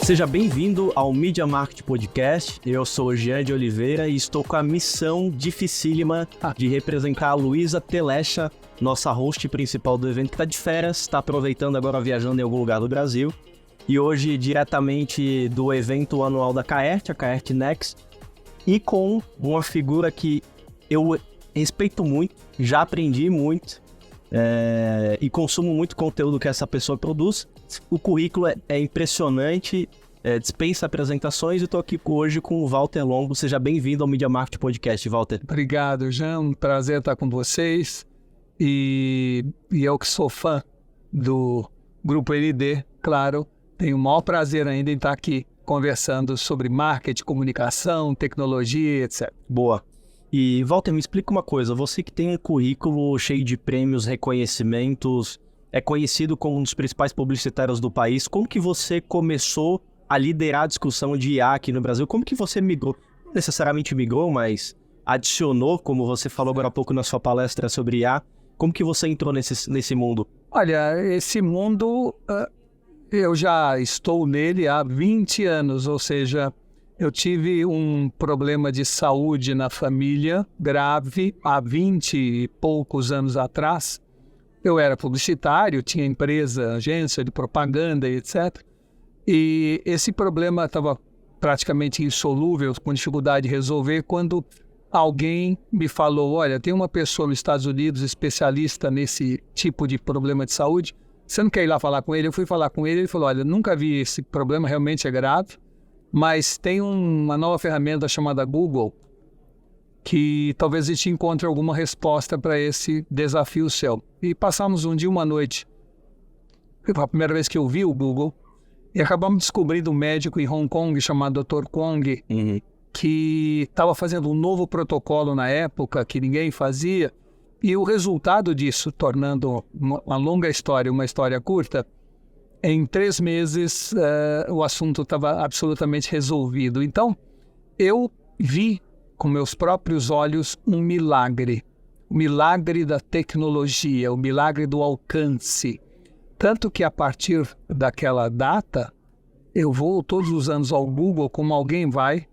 Seja bem-vindo ao Media Market Podcast. Eu sou o Jean de Oliveira e estou com a missão dificílima de representar a Luísa Telecha, nossa host principal do evento, que está de férias, está aproveitando agora viajando em algum lugar do Brasil. E hoje, diretamente do evento anual da Caert, a Caert Next, e com uma figura que eu respeito muito, já aprendi muito e consumo muito conteúdo que essa pessoa produz. O currículo é impressionante, dispensa apresentações, e estou aqui hoje com o Walter Longo. Seja bem-vindo ao Media Market Podcast, Walter. Obrigado, Jean. Um prazer estar com vocês. E eu que sou fã do Grupo ND, claro, tenho o maior prazer ainda em estar aqui conversando sobre marketing, comunicação, tecnologia, etc. Boa. E, Walter, me explica uma coisa. Você que tem um currículo cheio de prêmios, reconhecimentos, é conhecido como um dos principais publicitários do país. Como que você começou a liderar a discussão de IA aqui no Brasil? Como que você migrou? Não necessariamente migrou, mas adicionou, como você falou agora há pouco na sua palestra sobre IA. Como que você entrou nesse mundo? Olha, esse mundo, eu já estou nele há 20 anos, ou seja, eu tive um problema de saúde na família grave há 20 e poucos anos atrás. Eu era publicitário, tinha empresa, agência de propaganda, etc. E esse problema estava praticamente insolúvel, com dificuldade de resolver, quando alguém me falou: olha, tem uma pessoa nos Estados Unidos especialista nesse tipo de problema de saúde, você não quer ir lá falar com ele? Eu fui falar com ele, ele falou: olha, nunca vi esse problema, realmente é grave, mas tem uma nova ferramenta chamada Google, que talvez a gente encontre alguma resposta para esse desafio seu. E passamos um dia, uma noite. Foi a primeira vez que eu vi o Google. E acabamos descobrindo um médico em Hong Kong chamado Dr. Kwong, que estava fazendo um novo protocolo na época, que ninguém fazia. E o resultado disso, tornando uma longa história uma história curta, em 3 meses o assunto estava absolutamente resolvido. Então, eu vi com meus próprios olhos um milagre. O milagre da tecnologia, o milagre do alcance. Tanto que a partir daquela data, eu vou todos os anos ao Google como alguém vai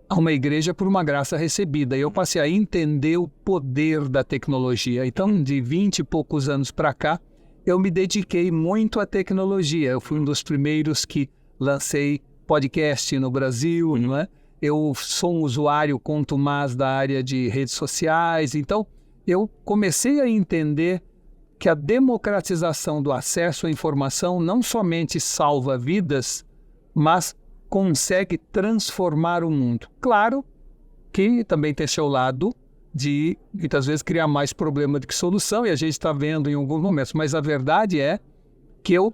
a uma igreja por uma graça recebida. E eu passei a entender o poder da tecnologia. Então, de 20 e poucos anos para cá, eu me dediquei muito à tecnologia. Eu fui um dos primeiros que lancei podcast no Brasil, não é? Eu sou um usuário contumaz da área de redes sociais. Então, eu comecei a entender que a democratização do acesso à informação não somente salva vidas, mas consegue transformar o mundo. Claro que também tem seu lado de, muitas vezes, criar mais problema do que solução, e a gente está vendo em alguns momentos. Mas a verdade é que eu,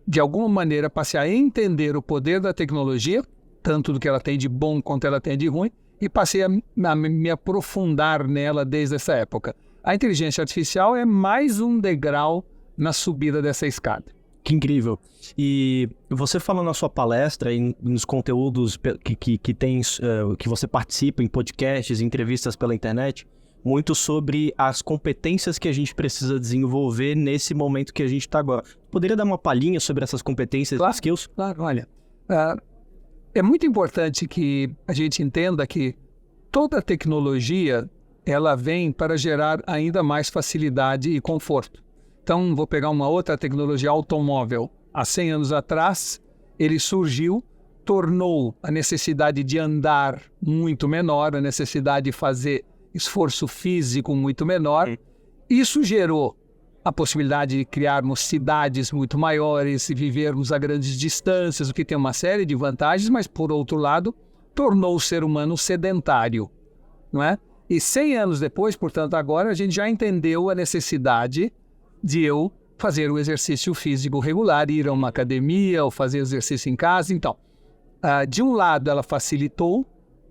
de alguma maneira, passei a entender o poder da tecnologia, tanto do que ela tem de bom quanto ela tem de ruim, e passei a me aprofundar nela desde essa época. A inteligência artificial é mais um degrau na subida dessa escada. Que incrível. E você falou na sua palestra, nos conteúdos que você participa em podcasts, entrevistas pela internet, muito sobre as competências que a gente precisa desenvolver nesse momento que a gente está agora. Poderia dar uma palhinha sobre essas competências e skills? Claro, olha. É muito importante que a gente entenda que toda tecnologia ela vem para gerar ainda mais facilidade e conforto. Então, vou pegar uma outra tecnologia, automóvel. Há 100 anos atrás, ele surgiu, tornou a necessidade de andar muito menor, a necessidade de fazer esforço físico muito menor. Isso gerou a possibilidade de criarmos cidades muito maiores e vivermos a grandes distâncias, o que tem uma série de vantagens, mas, por outro lado, tornou o ser humano sedentário, não é? E 100 anos depois, portanto, agora a gente já entendeu a necessidade de eu fazer um exercício físico regular, ir a uma academia ou fazer exercício em casa. Então, de um lado ela facilitou,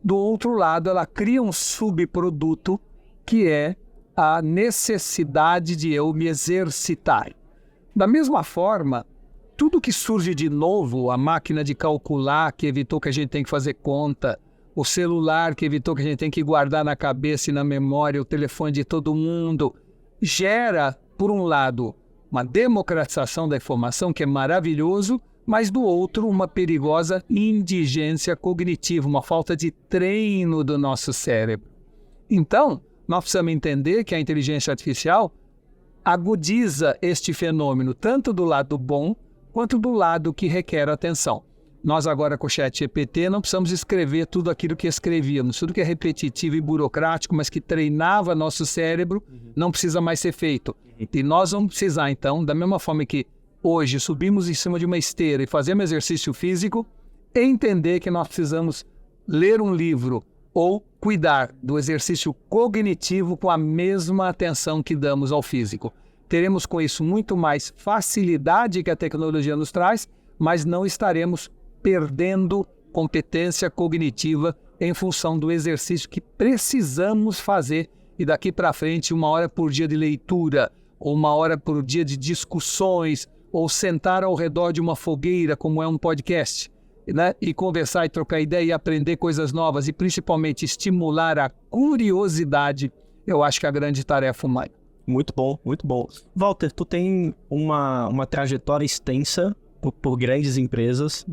do outro lado ela cria um subproduto que é a necessidade de eu me exercitar. Da mesma forma, tudo que surge de novo, a máquina de calcular que evitou que a gente tenha que fazer conta, o celular que evitou que a gente tenha que guardar na cabeça e na memória o telefone de todo mundo, gera, por um lado, uma democratização da informação, que é maravilhoso, mas do outro, uma perigosa indigência cognitiva, uma falta de treino do nosso cérebro. Então, nós precisamos entender que a inteligência artificial agudiza este fenômeno, tanto do lado bom, quanto do lado que requer atenção. Nós agora com o ChatGPT não precisamos escrever tudo aquilo que escrevíamos, tudo que é repetitivo e burocrático, mas que treinava nosso cérebro, não precisa mais ser feito. E nós vamos precisar então, da mesma forma que hoje subimos em cima de uma esteira e fazemos exercício físico, entender que nós precisamos ler um livro ou cuidar do exercício cognitivo com a mesma atenção que damos ao físico. Teremos com isso muito mais facilidade que a tecnologia nos traz, mas não estaremos perdendo competência cognitiva em função do exercício que precisamos fazer. E daqui para frente, 1 hora por dia de leitura, ou 1 hora por dia de discussões, ou sentar ao redor de uma fogueira, como é um podcast, né? E conversar e trocar ideia e aprender coisas novas e principalmente estimular a curiosidade, eu acho que é a grande tarefa humana. Muito bom, muito bom. Walter, tu tem uma trajetória extensa por grandes empresas.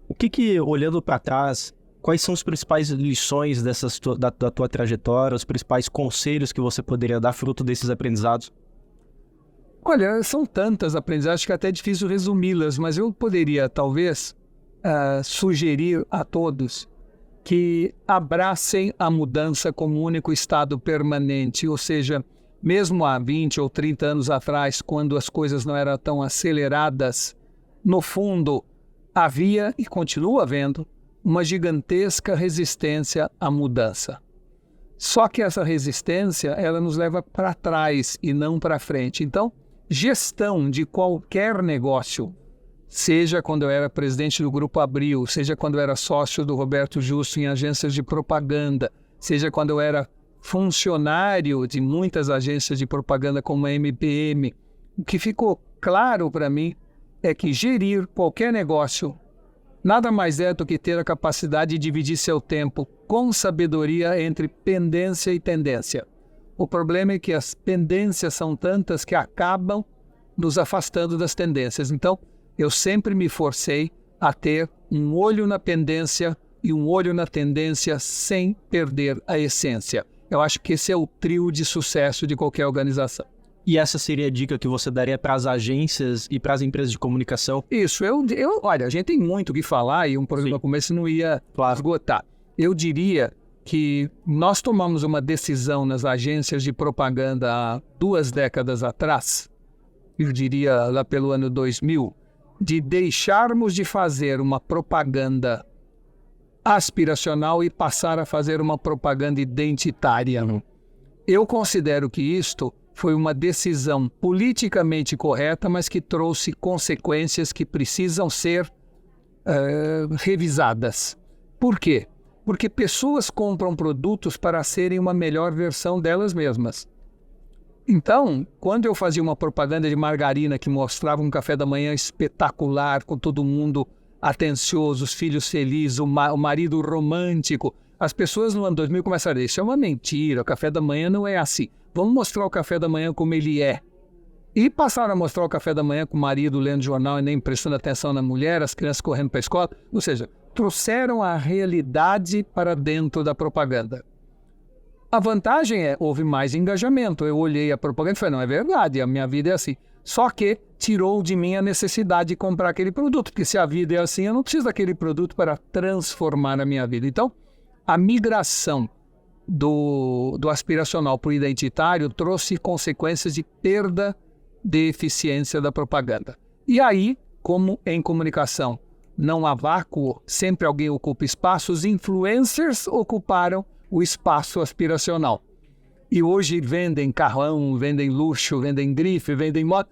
O que olhando para trás, quais são as principais lições da tua trajetória, os principais conselhos que você poderia dar fruto desses aprendizados? Olha, são tantas aprendizagens que é até difícil resumi-las, mas eu poderia, talvez, sugerir a todos que abracem a mudança como único estado permanente, ou seja, mesmo há 20 ou 30 anos atrás, quando as coisas não eram tão aceleradas, no fundo, havia e continua havendo uma gigantesca resistência à mudança. Só que essa resistência, ela nos leva para trás e não para frente. Então, gestão de qualquer negócio, seja quando eu era presidente do Grupo Abril, seja quando eu era sócio do Roberto Justo em agências de propaganda, seja quando eu era funcionário de muitas agências de propaganda como a MPM, o que ficou claro para mim é que gerir qualquer negócio nada mais é do que ter a capacidade de dividir seu tempo com sabedoria entre pendência e tendência. O problema é que as pendências são tantas que acabam nos afastando das tendências. Então, eu sempre me forcei a ter um olho na pendência e um olho na tendência sem perder a essência. Eu acho que esse é o trio de sucesso de qualquer organização. E essa seria a dica que você daria para as agências e para as empresas de comunicação? Isso, olha, a gente tem muito o que falar e um programa como esse não ia esgotar. Eu diria que nós tomamos uma decisão nas agências de propaganda há 2 décadas atrás, eu diria lá pelo ano 2000, de deixarmos de fazer uma propaganda aspiracional e passar a fazer uma propaganda identitária. Eu considero que isto foi uma decisão politicamente correta, mas que trouxe consequências que precisam ser revisadas. Por quê? Porque pessoas compram produtos para serem uma melhor versão delas mesmas. Então, quando eu fazia uma propaganda de margarina que mostrava um café da manhã espetacular, com todo mundo atencioso, os filhos felizes, o marido romântico, as pessoas no ano 2000 começaram a dizer, isso é uma mentira, o café da manhã não é assim. Vamos mostrar o café da manhã como ele é. E passaram a mostrar o café da manhã com o marido lendo jornal e nem prestando atenção na mulher, as crianças correndo para a escola. Ou seja, trouxeram a realidade para dentro da propaganda. A vantagem é, houve mais engajamento. Eu olhei a propaganda e falei, não, é verdade, a minha vida é assim. Só que tirou de mim a necessidade de comprar aquele produto, porque se a vida é assim, eu não preciso daquele produto para transformar a minha vida. Então, a migração do aspiracional para o identitário trouxe consequências de perda de eficiência da propaganda. E aí, como em comunicação não há vácuo, sempre alguém ocupa espaço, os influencers ocuparam o espaço aspiracional. E hoje vendem carrão, vendem luxo, vendem grife, vendem moto.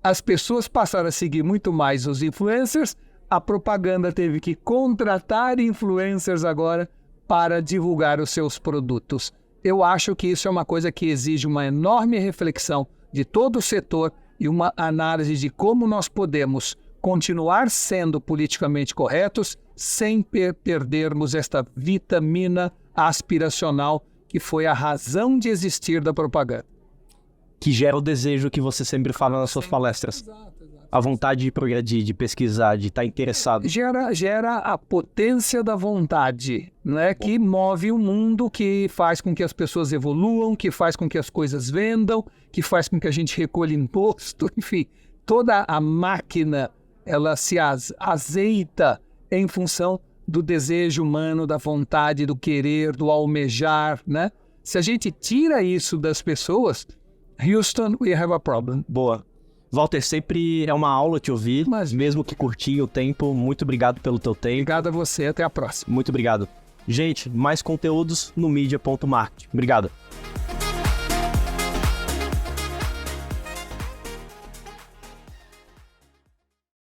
As pessoas passaram a seguir muito mais os influencers, a propaganda teve que contratar influencers agora para divulgar os seus produtos. Eu acho que isso é uma coisa que exige uma enorme reflexão de todo o setor e uma análise de como nós podemos continuar sendo politicamente corretos sem perdermos esta vitamina aspiracional que foi a razão de existir da propaganda. Que gera o desejo que você sempre fala nas suas palestras. Exato. a vontade de progredir, de pesquisar, de estar interessado. Gera a potência da vontade, né? Que move o mundo, que faz com que as pessoas evoluam, que faz com que as coisas vendam, que faz com que a gente recolha imposto, enfim. Toda a máquina, ela se azeita em função do desejo humano, da vontade, do querer, do almejar, né? Se a gente tira isso das pessoas, Houston, we have a problem. Boa. Walter, sempre é uma aula te ouvir, mas mesmo que curtinho o tempo, muito obrigado pelo teu tempo. Obrigado a você, até a próxima. Muito obrigado. Gente, mais conteúdos no media.marketing. Obrigado.